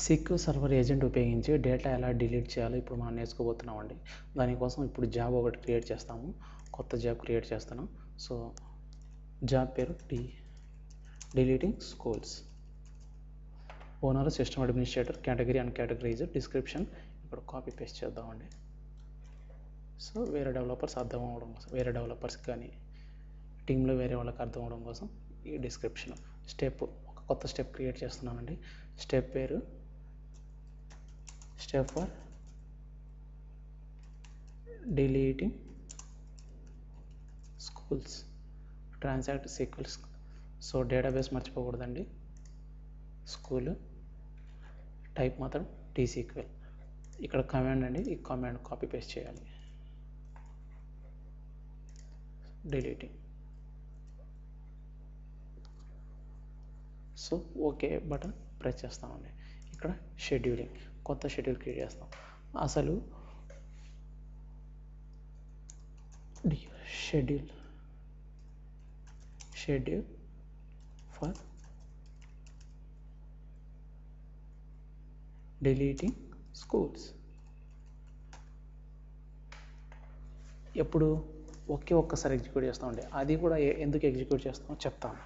SQL server agent ఉపయోగించి data ఎలా delete చేయాలో ఇప్పుడు మనం నేర్చుకోబోతున్నామండి. దానికోసం ఇప్పుడు జాబ్ ఒకటి క్రియేట్ చేస్తాము. కొత్త జాబ్ క్రియేట్ చేస్తాను. సో జాబ్ పేరు deleting schools. Owner system administrator, category and categorizer, description ఇక్కడ కాపీ పేస్ట్ చేద్దామండి. సో వేరే డెవలపర్స్ అర్థం అవ్వడం కోసం, వేరే డెవలపర్స్ కానీ టీంలో వేరే వాళ్ళకి అర్థం అవ్వడం కోసం ఈ డిస్క్రిప్షన్. స్టెప్ ఒక కొత్త స్టెప్ క్రియేట్ చేస్తున్నానండి. స్టెప్ పేరు step for deleting schools transact sequels. So database మర్చిపోకూడదండి. స్కూల్ టైప్ మాత్రం TSQL. ఇక్కడ కమాండ్ అండి, ఈ కమాండ్ కాపీ పేస్ట్ చేయాలి. Deleting. So okay button press చేస్తామండి. ఇక్కడ షెడ్యూలింగ్, కొత్త షెడ్యూల్ క్రియేట్ చేస్తాం. అసలు షెడ్యూల్ ఫర్ డిలీటింగ్ స్కూల్స్. ఎప్పుడు ఒక్కసారి ఎగ్జిక్యూట్ చేస్తామండి. అది కూడా ఎందుకు ఎగ్జిక్యూట్ చేస్తామో చెప్తాను.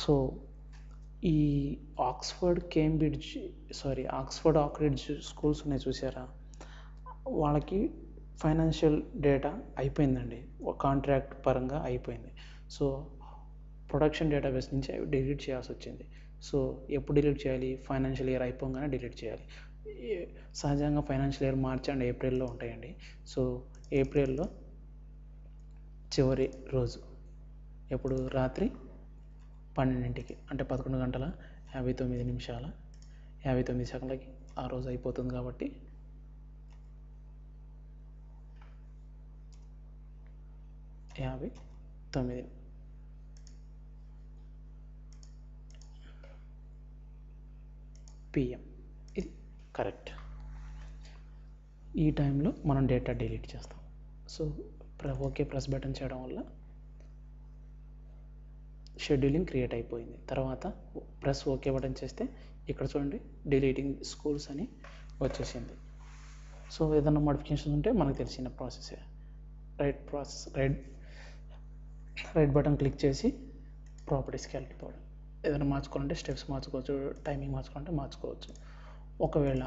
సో ఈ ఆక్స్ఫర్డ్ ఆక్రిడ్జ్ స్కూల్స్ ఉన్నాయి చూసారా, వాళ్ళకి ఫైనాన్షియల్ డేటా అయిపోయిందండి, కాంట్రాక్ట్ పరంగా అయిపోయింది. సో ప్రొడక్షన్ డేటాబేస్ నుంచి అవి డిలీట్ చేయాల్సి వచ్చింది. సో ఎప్పుడు డిలీట్ చేయాలి? ఫైనాన్షియల్ ఇయర్ అయిపోగానే డిలీట్ చేయాలి. సహజంగా ఫైనాన్షియల్ ఇయర్ మార్చ్ అండ్ ఏప్రిల్లో ఉంటాయండి. సో ఏప్రిల్లో చివరి రోజు ఎప్పుడు? రాత్రి 12కి, అంటే 11:59:59 ఆ రోజు అయిపోతుంది. కాబట్టి 59 PM ఇది కరెక్ట్. ఈ టైంలో మనం డేటా డిలీట్ చేస్తాం. సో ఓకే ప్రెస్ బటన్ చేయడం వల్ల షెడ్యూలింగ్ క్రియేట్ అయిపోయింది. తర్వాత ప్రెస్ ఓకే బటన్ చేస్తే ఇక్కడ చూడండి డిలీటింగ్ స్కూల్స్ అని వచ్చేసింది. సో ఏదైనా మోడిఫికేషన్ ఉంటే మనకు తెలిసిన ప్రాసెసే. రైట్ బటన్ క్లిక్ చేసి ప్రాపర్టీస్కి వెళ్ళిపోవడం. ఏదైనా మార్చుకోవాలంటే స్టెప్స్ మార్చుకోవచ్చు, టైమింగ్ మార్చుకోవాలంటే మార్చుకోవచ్చు. ఒకవేళ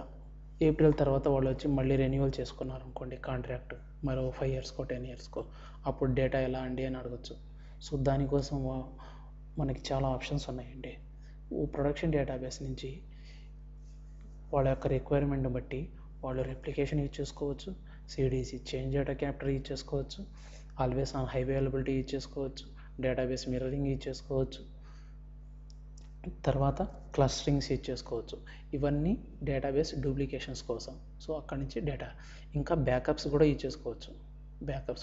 ఏప్రిల్ తర్వాత వాళ్ళు వచ్చి మళ్ళీ రెన్యువల్ చేసుకున్నారు అనుకోండి కాంట్రాక్ట్, మరో 5 ఇయర్స్కో 10 ఇయర్స్కో, అప్పుడు డేటా ఎలా అండి అని అడగచ్చు. సో దానికోసం మనకి చాలా ఆప్షన్స్ ఉన్నాయండి. ప్రొడక్షన్ డేటాబేస్ నుంచి వాళ్ళ యొక్క రిక్వైర్మెంట్ని బట్టి వాళ్ళు రెప్లికేషన్ యూజ్ చేసుకోవచ్చు, CDC change data capture use చేసుకోవచ్చు, always on high availability use చేసుకోవచ్చు, డేటాబేస్ మిర్రరింగ్ యూజ్ చేసుకోవచ్చు, తర్వాత క్లస్టరింగ్స్ యూజ్ చేసుకోవచ్చు. ఇవన్నీ డేటాబేస్ డూప్లికేషన్స్ కోసం. సో అక్కడి నుంచి డేటా, ఇంకా బ్యాకప్స్ కూడా యూజ్ చేసుకోవచ్చు.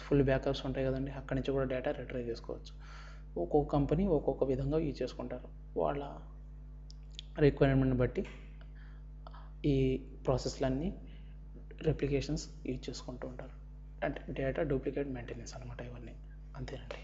ఫుల్ బ్యాకప్స్ ఉంటాయి కదండి, అక్కడి నుంచి కూడా డేటా రిట్రైవ్ చేసుకోవచ్చు. ఒక్కొక్క కంపెనీ ఒక్కొక్క విధంగా యూజ్ చేసుకుంటారు. వాళ్ళ రిక్వైర్మెంట్ని బట్టి ఈ ప్రాసెస్లన్నీ రెప్లికేషన్స్ యూజ్ చేసుకుంటూ ఉంటారు. అంటే డేటా డూప్లికేట్ మెయింటెనెన్స్ అనమాట ఇవన్నీ. అంతేనండి.